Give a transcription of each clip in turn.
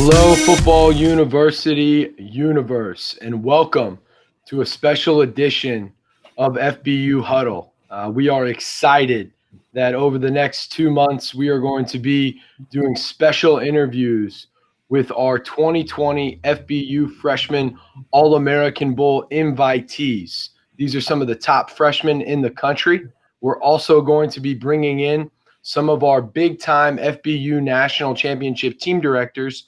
Hello, Football University universe, and welcome to a special edition of FBU Huddle. We are excited that over the next 2 months, we are going to be doing special interviews with our 2020 FBU Freshman All-American Bowl invitees. These are some of the top freshmen in the country. We're also going to be bringing in some of our big-time FBU National Championship team directors,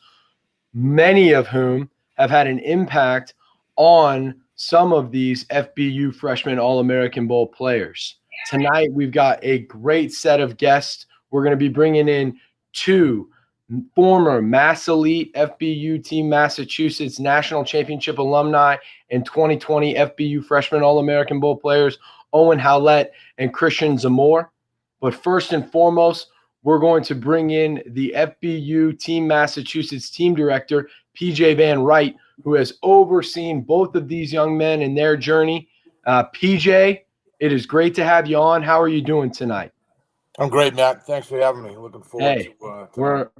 many of whom have had an impact on some of these FBU Freshman All-American Bowl players. Tonight, we've got a great set of guests. We're going to be bringing in two former Mass Elite FBU Team Massachusetts National Championship alumni and 2020 FBU Freshman All-American Bowl players, Owen Howlett and Christen Zamor. But first and foremost, we're going to bring in the FBU Team Massachusetts team director, VandeRydt, who has overseen both of these young men in their journey. PJ, it is great to have you on. How are you doing tonight? I'm great, Matt. Thanks for having me. Looking forward to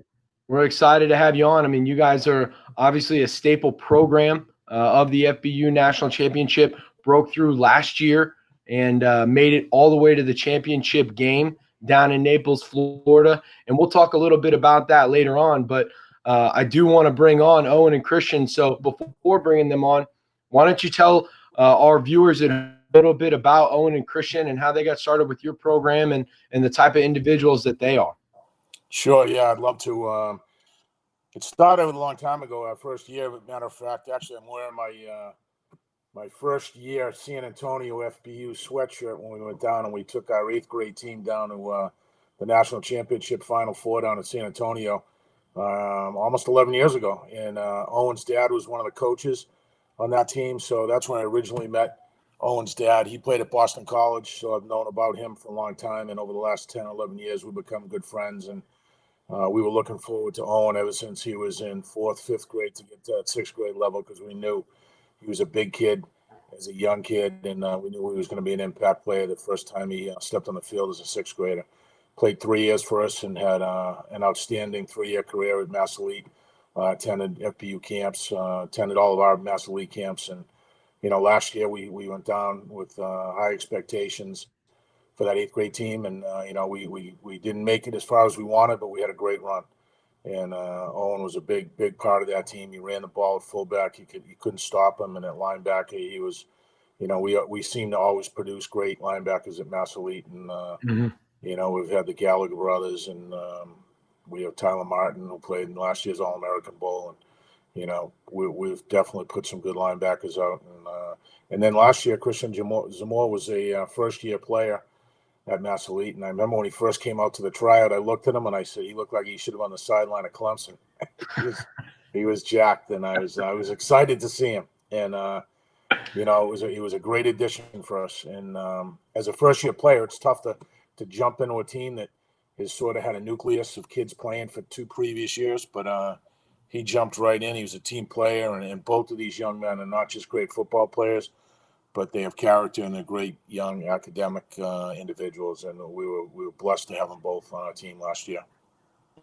we're excited to have you on. I mean, you guys are obviously a staple program of the FBU National Championship, broke through last year and made it all the way to the championship game down in Naples, Florida. And we'll talk a little bit about that later on. But I do want to bring on Owen and Christen. So before bringing them on, why don't you tell our viewers a little bit about Owen and Christen and how they got started with your program and the type of individuals that they are? Sure, yeah, I'd love to. It started a long time ago, our first year. As a matter of fact, actually, I'm wearing my first year San Antonio FBU sweatshirt when we went down and we took our 8th grade team down to the National Championship Final Four down in San Antonio almost 11 years ago. And Owen's dad was one of the coaches on that team, so that's when I originally met Owen's dad. He played at Boston College, so I've known about him for a long time. And over the last 10, 11 years, we've become good friends. And we were looking forward to Owen ever since he was in 4th, 5th grade to get to that 6th grade level because we knew he was a big kid as a young kid, and we knew he was going to be an impact player the first time he stepped on the field as a 6th grader. Played 3 years for us and had an outstanding 3-year career at Mass Elite. Attended FBU camps, attended all of our Mass Elite camps. And, you know, last year we went down with high expectations for that 8th grade team. And, you know, we didn't make it as far as we wanted, but we had a great run. And Owen was a big part of that team. He ran the ball at fullback. You couldn't stop him. And at linebacker, he was, you know, we seem to always produce great linebackers at Mass Elite. And, you know, we've had the Gallagher brothers and we have Tyler Martin who played in last year's All-American Bowl. And, you know, we've definitely put some good linebackers out. And then last year, Christen Zamor was a first-year player at Mass Elite. And I remember when he first came out to the tryout, I looked at him and I said, he looked like he should have on the sideline of Clemson. he was jacked, and I was excited to see him. And, you know, he was a great addition for us. And as a first-year player, it's tough to jump into a team that has sort of had a nucleus of kids playing for 2 previous years. But he jumped right in. He was a team player. And both of these young men are not just great football players, but they have character and they're great young academic individuals. And we were blessed to have them both on our team last year.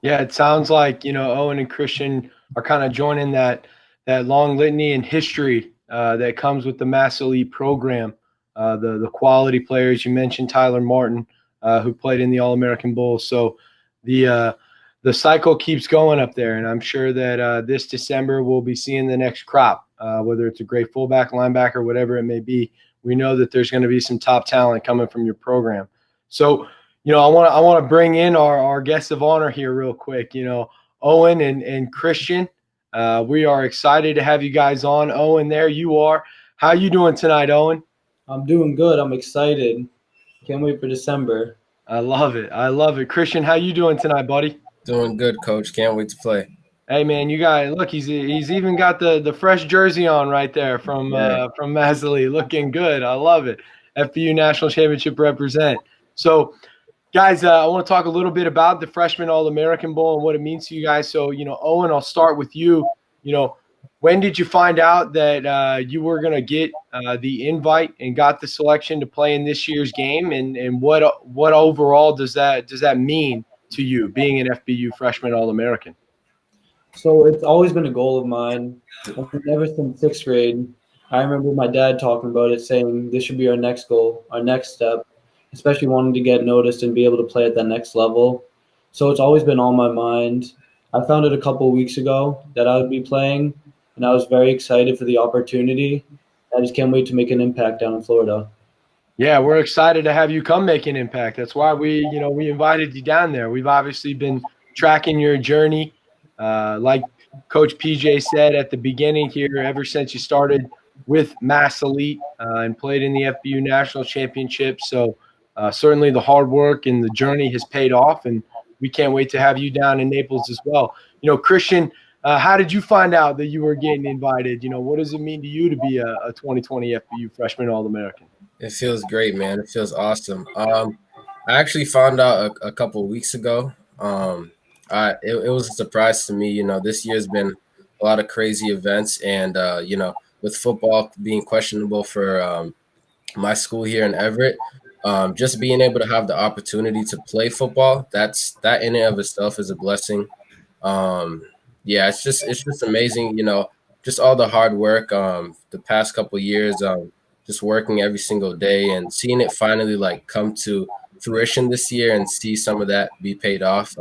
Yeah, it sounds like, you know, Owen and Christen are kind of joining that long litany in history that comes with the Mass Elite program. The quality players, you mentioned Tyler Martin, who played in the All-American Bowl. So the cycle keeps going up there, and I'm sure that this December we'll be seeing the next crop, whether it's a great fullback, linebacker, whatever it may be. We know that there's going to be some top talent coming from your program. So, you know, I want to bring in our guests of honor here real quick. You know, Owen and Christen, we are excited to have you guys on. Owen, there you are. How you doing tonight, Owen? I'm doing good. I'm excited. Can't wait for December. I love it. Christen, how you doing tonight, buddy? Doing good, Coach. Can't wait to play. Hey, man, you guys, look, he's even got the fresh jersey on right there from Mass Elite. Looking good. I love it. FBU National Championship represent. So, guys, I want to talk a little bit about the Freshman All-American Bowl and what it means to you guys. So, you know, Owen, I'll start with you. You know, when did you find out that you were going to get the invite and got the selection to play in this year's game? And what overall does that mean to you, being an FBU Freshman All-American? So it's always been a goal of mine. Ever since sixth grade, I remember my dad talking about it, saying this should be our next goal, our next step, especially wanting to get noticed and be able to play at that next level. So it's always been on my mind. I found it a couple of weeks ago that I would be playing, and I was very excited for the opportunity. I just can't wait to make an impact down in Florida. Yeah, we're excited to have you come make an impact. That's why we invited you down there. We've obviously been tracking your journey. Like Coach PJ said at the beginning here, ever since you started with Mass Elite and played in the FBU National Championship. So certainly the hard work and the journey has paid off, and we can't wait to have you down in Naples as well. Christian, how did you find out that you were getting invited? What does it mean to you to be a 2020 FBU Freshman All-American? It feels great, man. It feels awesome. I actually found out a couple of weeks ago. It was a surprise to me. This year's been a lot of crazy events, and with football being questionable for my school here in Everett, just being able to have the opportunity to play football, that in and of itself is a blessing. Um, yeah, it's just amazing. Just all the hard work the past couple of years. Just working every single day and seeing it finally like come to fruition this year and see some of that be paid off.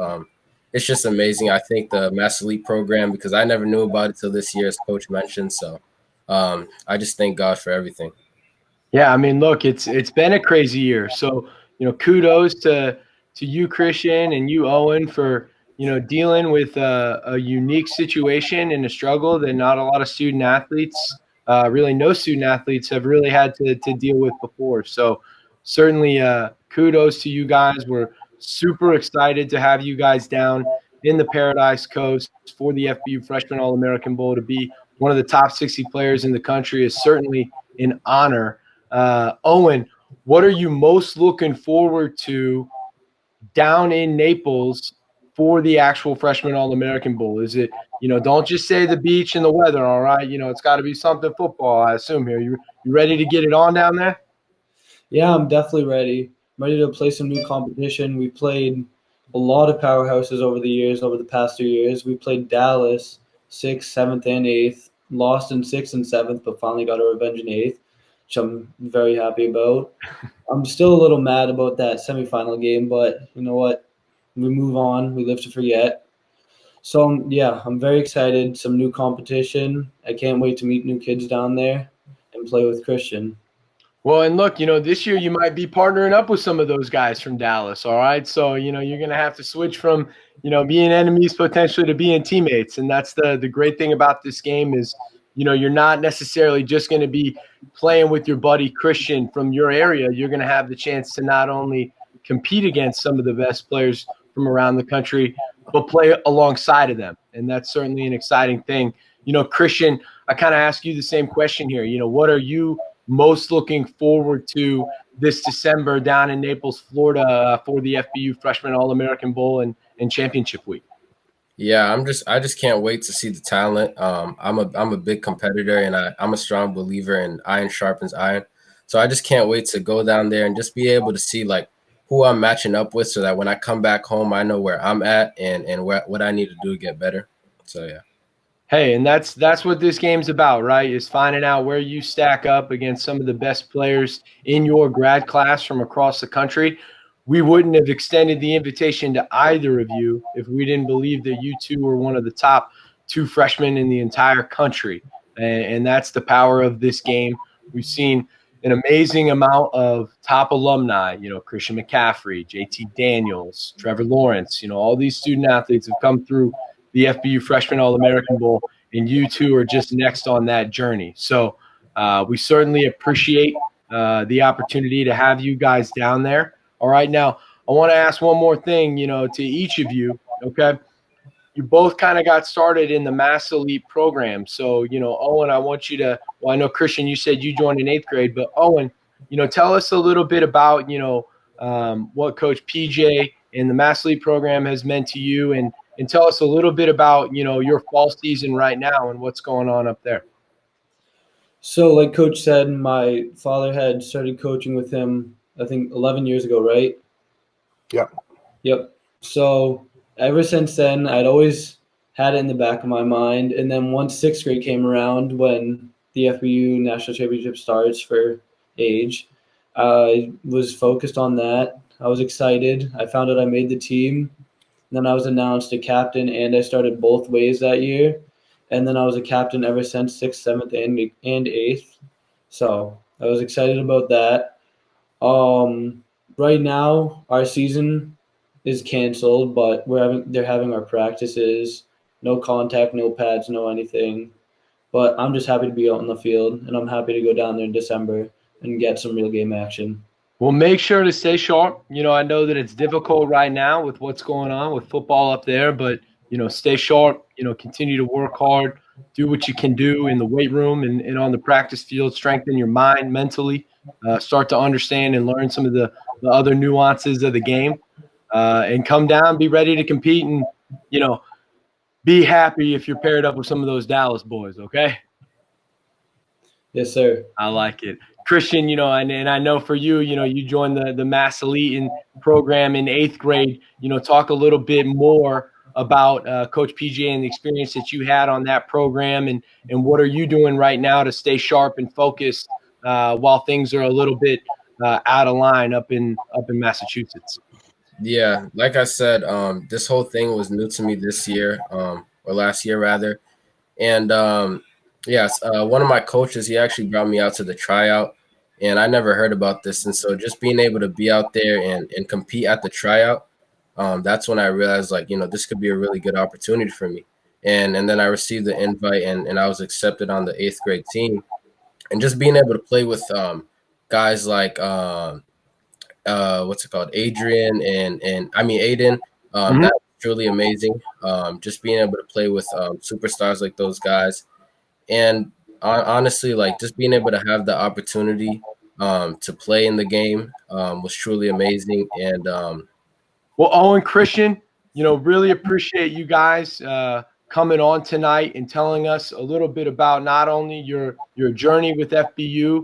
It's just amazing. I think the Mass Elite program, because I never knew about it till this year, as Coach mentioned. So I just thank God for everything. Yeah, I mean, look, it's been a crazy year. So, kudos to you, Christian, and you, Owen, for dealing with a unique situation and a struggle that not a lot of student athletes, really no student athletes, have really had to deal with before. So, certainly, kudos to you guys. We're super excited to have you guys down in the Paradise Coast for the FBU Freshman All-American Bowl. To be one of the top 60 players in the country is certainly an honor. Owen, what are you most looking forward to down in Naples for the actual Freshman All-American Bowl? Is it, don't just say the beach and the weather, all right? It's got to be something football, I assume here. You ready to get it on down there? Yeah, I'm definitely ready. I'm ready to play some new competition. We played a lot of powerhouses over the past 2 years. We played Dallas 6th, 7th, and 8th. Lost in 6th and 7th, but finally got a revenge in 8th, which I'm very happy about. I'm still a little mad about that semifinal game, but you know what? We move on. We live to forget. So, yeah, I'm very excited. Some new competition. I can't wait to meet new kids down there and play with Christian. Well, and look, this year you might be partnering up with some of those guys from Dallas, all right? So, you're going to have to switch from, being enemies potentially to being teammates. And that's the great thing about this game is, you're not necessarily just going to be playing with your buddy Christian from your area. You're going to have the chance to not only compete against some of the best players from around the country, but play alongside of them. And that's certainly an exciting thing. Christian, I kind of ask you the same question here. What are you most looking forward to this December down in Naples, Florida, for the FBU Freshman All-American Bowl and Championship Week? Yeah, I just can't wait to see the talent. I'm a big competitor, and I'm a strong believer in iron sharpens iron. So I just can't wait to go down there and just be able to see like who I'm matching up with, so that when I come back home, I know where I'm at and what I need to do to get better. So yeah. Hey, and that's what this game's about, right? Is finding out where you stack up against some of the best players in your grad class from across the country. We wouldn't have extended the invitation to either of you if we didn't believe that you two were one of the top two freshmen in the entire country. And that's the power of this game. We've seen an amazing amount of top alumni, Christian McCaffrey, JT Daniels, Trevor Lawrence, all these student athletes have come through the FBU Freshman All-American Bowl, and you two are just next on that journey. So we certainly appreciate the opportunity to have you guys down there. All right, now I want to ask one more thing, to each of you, okay? You both kind of got started in the Mass Elite program. So, Owen, I want you to – well, I know, Christian, you said you joined in 8th grade, but Owen, tell us a little bit about, what Coach PJ and the Mass Elite program has meant to you, and tell us a little bit about, your fall season right now and what's going on up there. So, like Coach said, my father had started coaching with him, I think, 11 years ago, right? Yep. Yep. So, ever since then, I'd always had it in the back of my mind. And then once sixth grade came around, when the FBU National Championship starts for age, I was focused on that. I was excited. I found out I made the team. Then I was announced a captain, and I started both ways that year. And then I was a captain ever since sixth, seventh, and eighth. So I was excited about that. Right now our season is canceled, but they're having our practices. No contact, no pads, no anything. But I'm just happy to be out in the field, and I'm happy to go down there in December and get some real game action. Well, make sure to stay sharp. I know that it's difficult right now with what's going on with football up there, but, stay sharp, continue to work hard, do what you can do in the weight room and on the practice field, strengthen your mind mentally, start to understand and learn some of the other nuances of the game, and come down, be ready to compete, and, be happy if you're paired up with some of those Dallas boys, okay? Yes, sir. I like it. Christian, and I know for you, you joined the Mass Elite program in eighth grade. Talk a little bit more about Coach PJ and the experience that you had on that program, and what are you doing right now to stay sharp and focused while things are a little bit out of line up in Massachusetts? Yeah, like I said, this whole thing was new to me this year, or last year rather. And yes, one of my coaches, he actually brought me out to the tryout, and I never heard about this. And so just being able to be out there and compete at the tryout, that's when I realized, like, this could be a really good opportunity for me. And then I received the invite, and I was accepted on the eighth grade team. And just being able to play with guys like what's it called, Adrian and I mean Aiden. That's truly amazing. Just being able to play with superstars like those guys, and honestly, like, just being able to have the opportunity to play in the game was truly amazing. And well, Owen Christen, really appreciate you guys coming on tonight and telling us a little bit about not only your journey with FBU,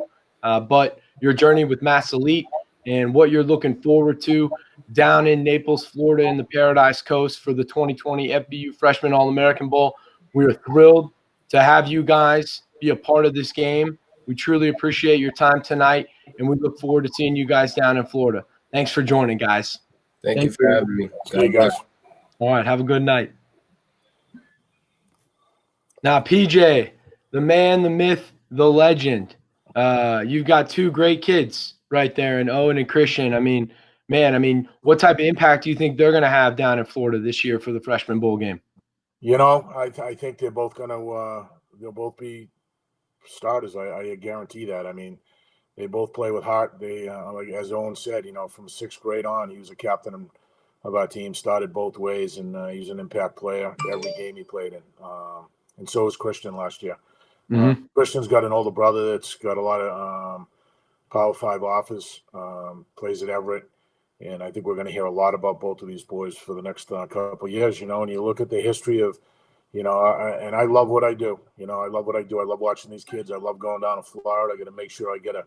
but your journey with Mass Elite and what you're looking forward to down in Naples, Florida, in the Paradise Coast for the 2020 FBU Freshman All-American Bowl. We are thrilled to have you guys be a part of this game. We truly appreciate your time tonight, and we look forward to seeing you guys down in Florida. Thanks for joining, guys. Thank you for having me. See you guys. All right, have a good night. Now, PJ, the man, the myth, the legend. You've got two great kids right there in Owen and Christian. I mean, what type of impact do you think they're going to have down in Florida this year for the Freshman Bowl game? I think they're both going to they'll both be starters. I guarantee that. I mean, they both play with heart. They, like as Owen said, from sixth grade on, he was a captain of our team, started both ways, and he was an impact player every game he played in. And so was Christian last year. Christian's got an older brother that's got a lot of Power 5 offers, plays at Everett. And I think we're going to hear a lot about both of these boys for the next couple of years, and you look at the history of, and I love what I do. I love what I do. I love watching these kids. I love going down to Florida. I got to make sure I get a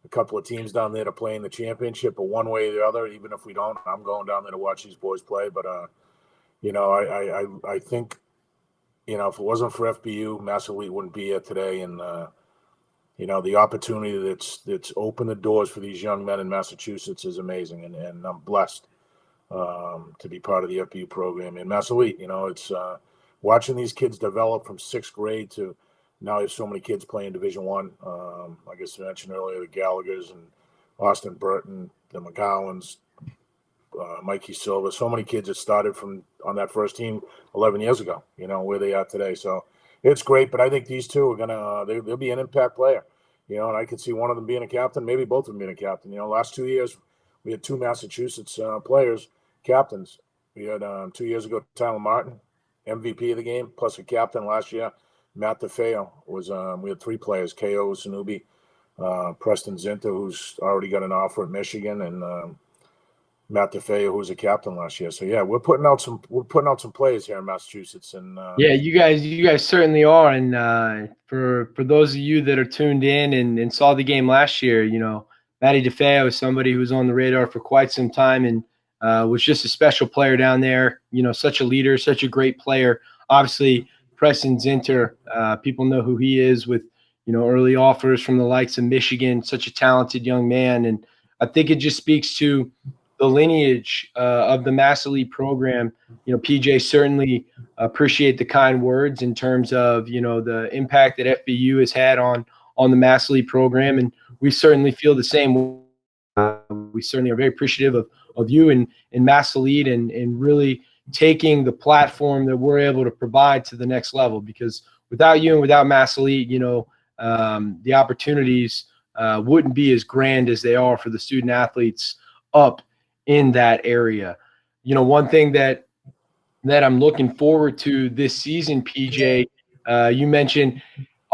couple of teams down there to play in the championship, but one way or the other, even if we don't, I'm going down there to watch these boys play. But, I think, if it wasn't for FBU, Mass Elite wouldn't be here today. And, the opportunity that's opened the doors for these young men in Massachusetts is amazing. And I'm blessed to be part of the FBU program in Mass Elite. It's watching these kids develop from sixth grade to now. You have so many kids playing Division I. Like I mentioned earlier, the Gallaghers and Austin Burton, the McGowans, Mikey Silva. So many kids that started on that first team 11 years ago, where they are today. So it's great, but I think these two are going to they'll be an impact player, and I could see one of them being a captain, maybe both of them being a captain. Last 2 years, we had two Massachusetts players, captains. We had 2 years ago, Tyler Martin, MVP of the game, plus a captain last year. Matt DeFeo was, we had three players, K.O. Sanubi, Preston Zinter, who's already got an offer at Michigan, and Matt DeFeo, who was a captain last year. So yeah, we're putting out some players here in Massachusetts, and yeah, you guys certainly are. And for those of you that are tuned in and saw the game last year, Matty DeFeo is somebody who was on the radar for quite some time and was just a special player down there. Such a leader, such a great player obviously Preston Zinter, people know who he is with, early offers from the likes of Michigan, such a talented young man. And I think it just speaks to the lineage of the Mass Elite program. PJ, certainly appreciate the kind words in terms of, the impact that FBU has had on the Mass Elite program. And we certainly feel the same. We certainly are very appreciative of you and Mass Elite and really taking the platform that we're able to provide to the next level, because without you and without Mass Elite, the opportunities wouldn't be as grand as they are for the student athletes up in that area. One thing that I'm looking forward to this season, PJ, you mentioned,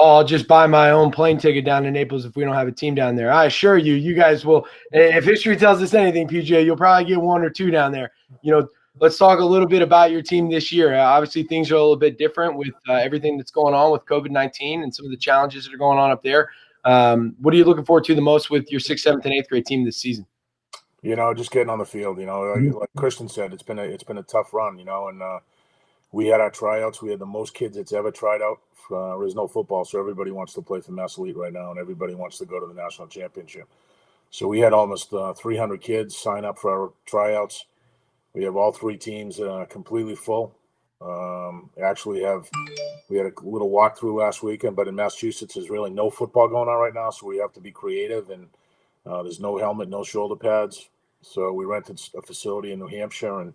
I'll just buy my own plane ticket down to Naples if we don't have a team down there. I assure you, you guys will. If history tells us anything, PJ, you'll probably get one or two down there. Let's talk a little bit about your team this year. Obviously, things are a little bit different with everything that's going on with COVID-19 and some of the challenges that are going on up there. What are you looking forward to the most with your 6th, 7th, and 8th grade team this season? Just getting on the field. Like Christen said, it's been a tough run. And we had our tryouts. We had the most kids that's ever tried out. There's no football, so everybody wants to play for Mass Elite right now, and everybody wants to go to the national championship. So we had almost 300 kids sign up for our tryouts. We have all three teams completely full. We had a little walkthrough last weekend, but in Massachusetts, there's really no football going on right now, so we have to be creative, and there's no helmet, no shoulder pads. So we rented a facility in New Hampshire, and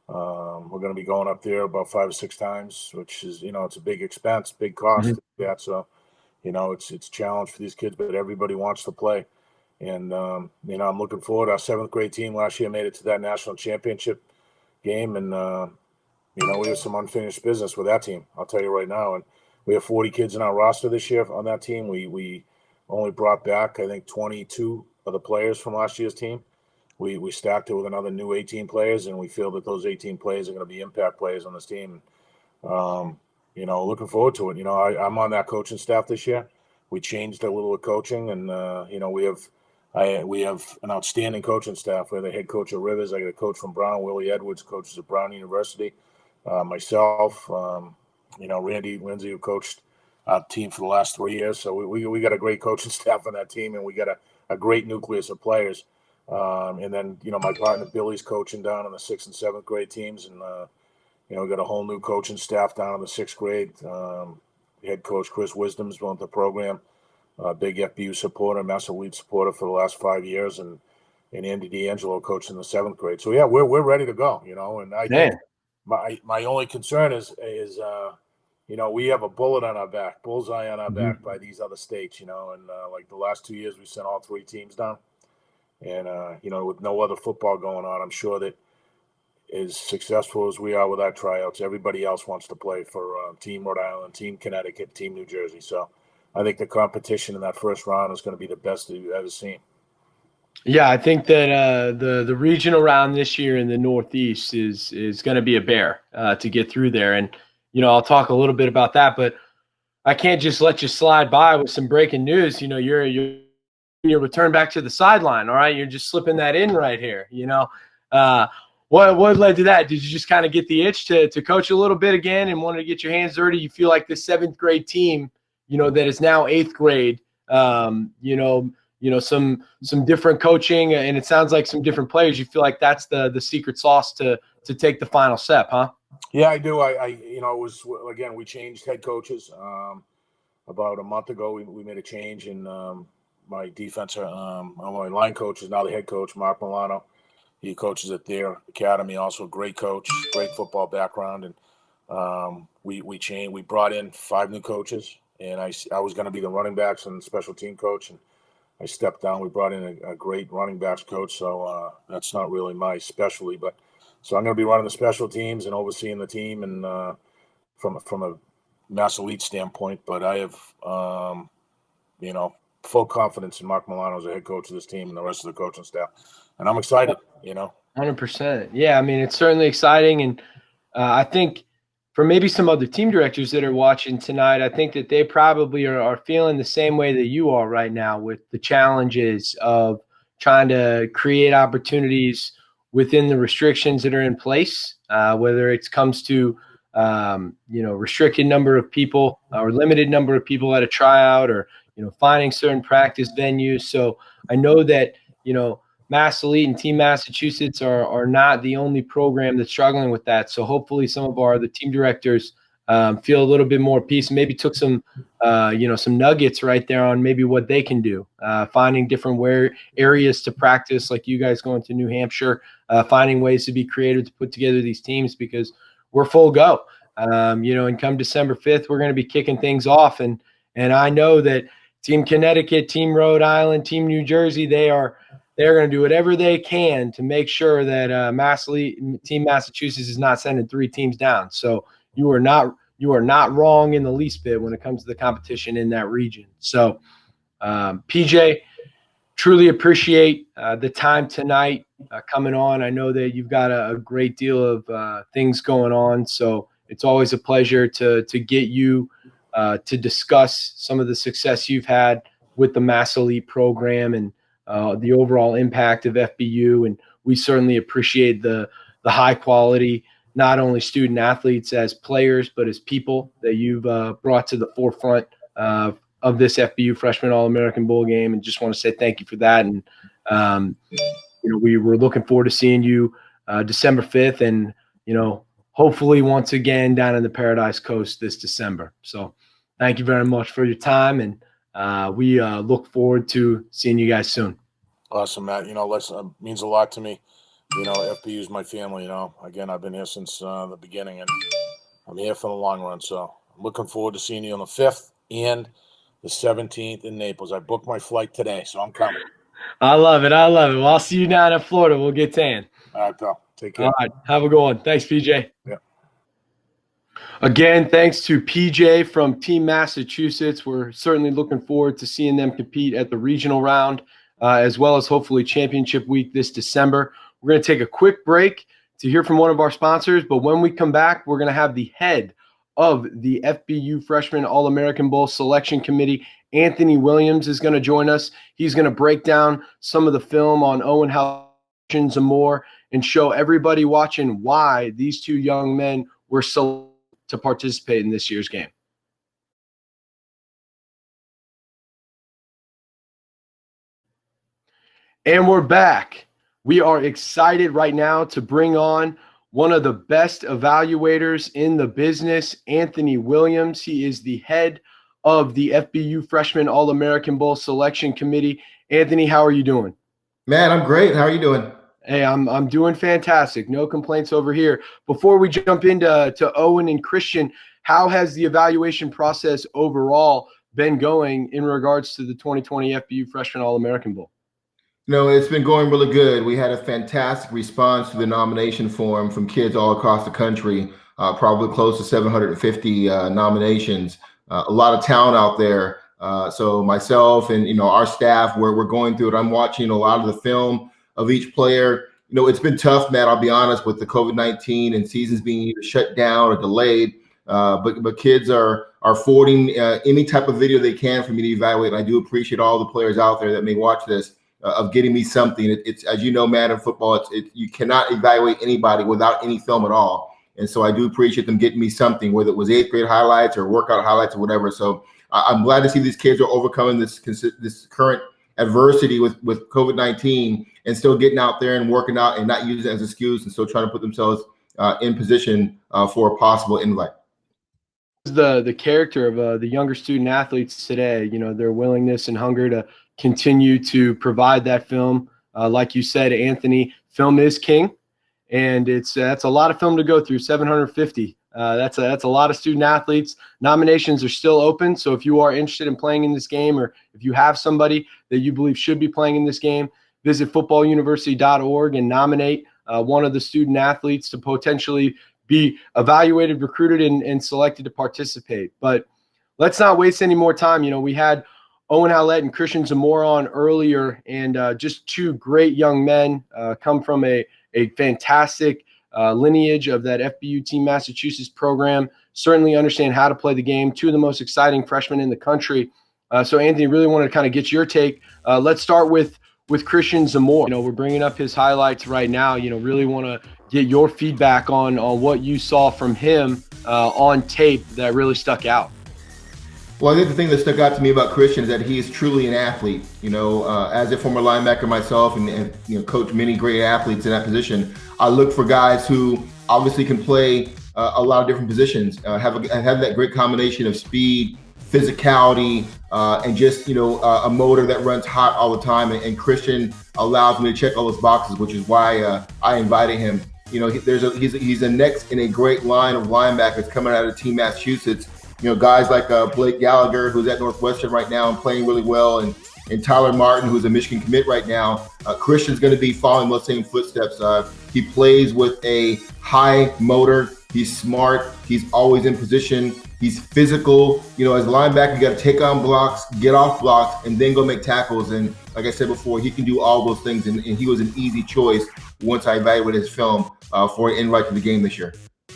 we're going to be going up there about 5 or 6 times, which is, it's a big expense, big cost. Mm-hmm. Yeah, so, it's a challenge for these kids, but everybody wants to play. And, I'm looking forward. Our 7th grade team last year made it to that national championship game. And, we have some unfinished business with that team, I'll tell you right now. And we have 40 kids in our roster this year on that team. We only brought back, I think, 22 of the players from last year's team. We stacked it with another new 18 players, and we feel that those 18 players are going to be impact players on this team. Looking forward to it. I'm on that coaching staff this year. We changed a little of coaching, and we have an outstanding coaching staff. We have the head coach at Rivers. I got a coach from Brown, Willie Edwards, coaches at Brown University. Myself, Randy Lindsay, who coached our team for the last 3 years. So we got a great coaching staff on that team, and we got a great nucleus of players. And then, my partner Billy's coaching down on the 6th and 7th grade teams. And, we got a whole new coaching staff down in the 6th grade. Head coach Chris Wisdom's been with the program, big FBU supporter, Mass Elite supporter for the last 5 years. And Andy D'Angelo coached in the 7th grade. So, yeah, we're ready to go, and I think my only concern is we have a bullseye on our back by these other states, and like the last 2 years, we sent all 3 teams down. And, with no other football going on, I'm sure that as successful as we are with our tryouts, everybody else wants to play for Team Rhode Island, Team Connecticut, Team New Jersey. So I think the competition in that first round is going to be the best that you've ever seen. Yeah, I think that the regional round this year in the Northeast is going to be a bear to get through there. And, I'll talk a little bit about that, but I can't just let you slide by with some breaking news. You're your return back to the sideline. All right. You're just slipping that in right here. What led to that? Did you just kind of get the itch to coach a little bit again and wanted to get your hands dirty? You feel like this 7th grade team, that is now 8th grade, some different coaching, and it sounds like some different players. You feel like that's the secret sauce to take the final step, huh? Yeah, I do. It was, again, we changed head coaches about a month ago. We made a change in my my line coach is now the head coach, Mark Milano. He coaches at their academy, also a great coach, great football background. And we changed. We brought in 5 new coaches, and I was going to be the running backs and special team coach, and I stepped down. We brought in a great running backs coach, so that's not really my specialty. But so I'm going to be running the special teams and overseeing the team, and from a Mass Elite standpoint. But I have full confidence in Mark Milano as a head coach of this team and the rest of the coaching staff. And I'm excited, 100%. Yeah, I mean, it's certainly exciting. And I think for maybe some other team directors that are watching tonight, I think that they probably are feeling the same way that you are right now with the challenges of trying to create opportunities within the restrictions that are in place, whether it comes to restricted number of people or limited number of people at a tryout, or finding certain practice venues. So I know that Mass Elite and Team Massachusetts are not the only program that's struggling with that. So hopefully some of the team directors feel a little bit more peace, and maybe took some some nuggets right there on maybe what they can do, finding different areas to practice, like you guys going to New Hampshire, finding ways to be creative to put together these teams, because we're full go. And come December 5th, we're going to be kicking things off. And I know that Team Connecticut, Team Rhode Island, Team New Jersey, they're going to do whatever they can to make sure that Team Massachusetts is not sending 3 teams down. So you are not wrong in the least bit when it comes to the competition in that region. So PJ, truly appreciate the time tonight coming on. I know that you've got a great deal of things going on, so it's always a pleasure to get you to discuss some of the success you've had with the Mass Elite program and the overall impact of FBU. And we certainly appreciate the high quality, not only student athletes as players, but as people that you've brought to the forefront of this FBU Freshman All-American Bowl game. And just want to say thank you for that. And, we were looking forward to seeing you December 5th and, hopefully once again down in the Paradise Coast this December. So thank you very much for your time. And we look forward to seeing you guys soon. Awesome, Matt. Listen, it means a lot to me. FBU is my family. Again, I've been here since the beginning, and I'm here for the long run. So I'm looking forward to seeing you on the 5th and the 17th in Naples. I booked my flight today, so I'm coming. I love it. Well, I'll see you down in Florida. We'll get tan. All right, pal. Take care. All right. Have a good one. Thanks, PJ. Yeah. Again, thanks to PJ from Team Massachusetts. We're certainly looking forward to seeing them compete at the regional round, as well as hopefully championship week this December. We're going to take a quick break to hear from one of our sponsors, but when we come back, we're going to have the head of the FBU Freshman All-American Bowl Selection Committee, Anthony Williams, is going to join us. He's going to break down some of the film on Owen Howlett and Zamor and show everybody watching why these 2 young men were selected to participate in this year's game. And we're back. We are excited right now to bring on one of the best evaluators in the business, Anthony Williams. He is the head of the FBU Freshman All-American Bowl Selection Committee. Anthony, how are you doing? Man, I'm great. How are you doing? Hey, I'm doing fantastic. No complaints over here. Before we jump into Owen and Christian, how has the evaluation process overall been going in regards to the 2020 FBU Freshman All-American Bowl? No, it's been going really good. We had a fantastic response to the nomination form from kids all across the country, probably close to 750 nominations. A lot of talent out there. So myself and, our staff, we're going through it. I'm watching a lot of the film of each player. It's been tough, Matt, I'll be honest, with the COVID-19 and seasons being either shut down or delayed. But kids are forwarding any type of video they can for me to evaluate. And I do appreciate all the players out there that may watch this of getting me something. It's as you know, Matt, in football, you cannot evaluate anybody without any film at all. And so I do appreciate them getting me something, whether it was 8th grade highlights or workout highlights or whatever. So I'm glad to see these kids are overcoming this current adversity with COVID-19 and still getting out there and working out and not using it as an excuse and still trying to put themselves in position for a possible invite. The character of the younger student athletes today, their willingness and hunger to continue to provide that film. Like you said, Anthony, film is king, and that's a lot of film to go through, 750. That's a lot of student athletes. Nominations are still open, so if you are interested in playing in this game, or if you have somebody that you believe should be playing in this game, visit footballuniversity.org and nominate one of the student athletes to potentially be evaluated, recruited, and selected to participate. But let's not waste any more time. We had Owen Howlett and Christian Zamor on earlier, and just 2 great young men come from a fantastic lineage of that FBU Team Massachusetts program, certainly understand how to play the game, 2 of the most exciting freshmen in the country. So Anthony, really wanted to kind of get your take. Let's start with Christian Zamor. We're bringing up his highlights right now. Really want to get your feedback on what you saw from him on tape that really stuck out. Well, I think the thing that stuck out to me about Christen is that he is truly an athlete. As a former linebacker myself, and coach many great athletes in that position, I look for guys who obviously can play a lot of different positions, have that great combination of speed, physicality, and just a motor that runs hot all the time. And Christen allows me to check all those boxes, which is why I invited him. He's a next in a great line of linebackers coming out of Team Massachusetts. Guys like Blake Gallagher, who's at Northwestern right now and playing really well, and Tyler Martin, who's a Michigan commit right now. Christian's going to be following those same footsteps. He plays with a high motor. He's smart. He's always in position. He's physical. As a linebacker, you got to take on blocks, get off blocks, and then go make tackles. And like I said before, he can do all those things. And he was an easy choice once I evaluated his film for an invite to the game this year.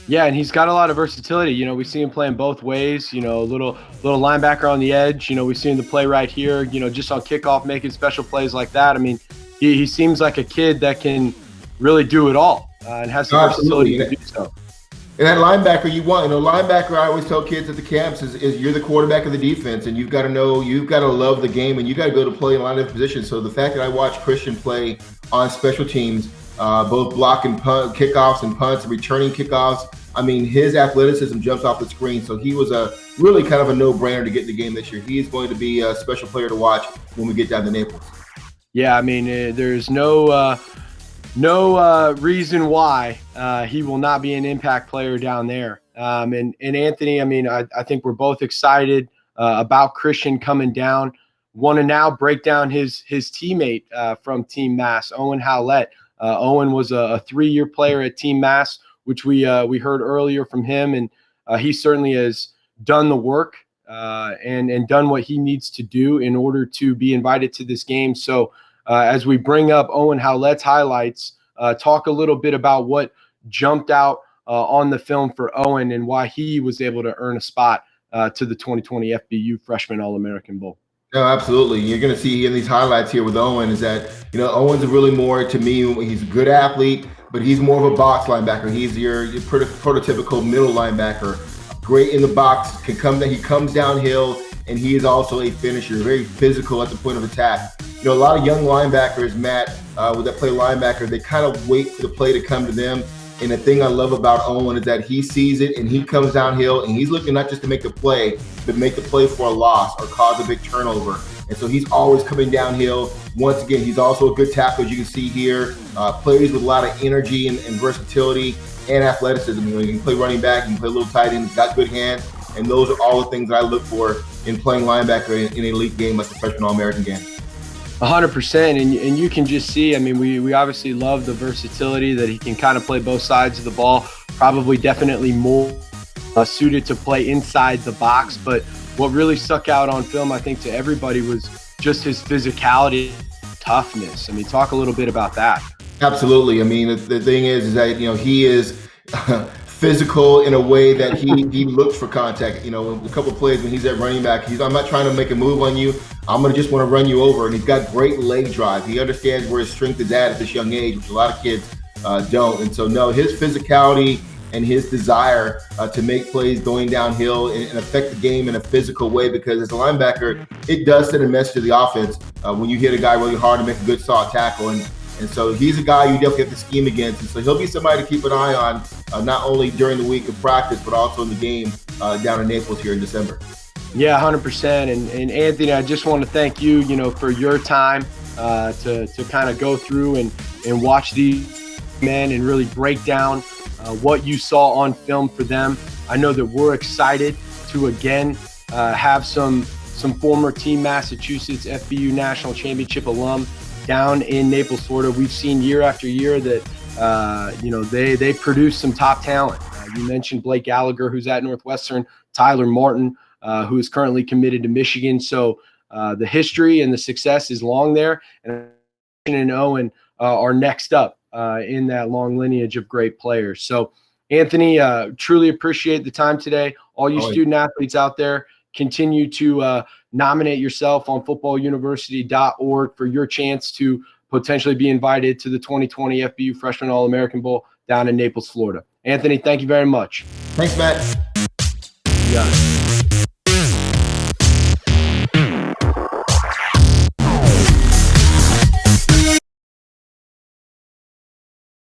Yeah, and he's got a lot of versatility. We see him playing both ways. A little linebacker on the edge. We see him to play right here. Just on kickoff, making special plays like that. I mean, he seems like a kid that can really do it all and has the versatility to do so. And that linebacker you want, linebacker, I always tell kids at the camps is you're the quarterback of the defense, and you've got to love the game, and you got to go to play in a lot of positions. So the fact that I watched Christen play on special teams, both blocking kickoffs and punts, returning kickoffs, I mean, his athleticism jumps off the screen. So he was a really kind of a no-brainer to get in the game this year. He is going to be a special player to watch when we get down to Naples. Yeah, I mean, there's no reason why he will not be an impact player down there. And Anthony, I mean, I think we're both excited about Christen coming down. Want to now break down his teammate from Team Mass, Owen Howlett. Owen was a 3-year player at Team Mass, which we heard earlier from him, and he certainly has done the work and done what he needs to do in order to be invited to this game. So as we bring up Owen Howlett's highlights, talk a little bit about what jumped out on the film for Owen and why he was able to earn a spot to the 2020 FBU Freshman All-American Bowl. No, absolutely. You're going to see in these highlights here with Owen is that, Owen's really more, to me, he's a good athlete, but he's more of a box linebacker. He's your prototypical middle linebacker. Great in the box, he comes downhill, and he is also a finisher, very physical at the point of attack. A lot of young linebackers, Matt, that play linebacker, they kind of wait for the play to come to them. And the thing I love about Owen is that he sees it and he comes downhill and he's looking not just to make the play, but make the play for a loss or cause a big turnover. And so he's always coming downhill. Once again, he's also a good tackler, as you can see here. Plays with a lot of energy and versatility and athleticism. He can play running back, he can play a little tight end, he's got good hands. And those are all the things that I look for in playing linebacker in an elite game like the Freshman All-American game. 100%, and you can just see, I mean, we obviously love the versatility that he can kind of play both sides of the ball, probably definitely more suited to play inside the box. But what really stuck out on film, I think, to everybody was just his physicality, toughness. I mean, talk a little bit about that. Absolutely. I mean, the thing is that, he is physical in a way that he looks for contact. A couple of plays when he's at running back, I'm not trying to make a move on you. I'm going to just want to run you over. And he's got great leg drive. He understands where his strength is at this young age, which a lot of kids don't. And so, no, his physicality and his desire to make plays going downhill and affect the game in a physical way, because as a linebacker, it does send a message to the offense when you hit a guy really hard to make a good solid tackle. And so he's a guy you definitely have to scheme against. And so he'll be somebody to keep an eye on, not only during the week of practice, but also in the game down in Naples here in December. Yeah, 100%. And Anthony, I just want to thank you, for your time to kind of go through and watch these men and really break down what you saw on film for them. I know that we're excited to, again, have some former Team Massachusetts FBU National Championship alum down in Naples, Florida. We've seen year after year that, they produce some top talent. You mentioned Blake Gallagher, who's at Northwestern, Tyler Martin, who is currently committed to Michigan. So the history and the success is long there. And Owen are next up in that long lineage of great players. So, Anthony, truly appreciate the time today. All you student athletes out there, continue to nominate yourself on footballuniversity.org for your chance to potentially be invited to the 2020 FBU Freshman All-American Bowl down in Naples, Florida. Anthony, thank you very much. Thanks, Matt. You got it.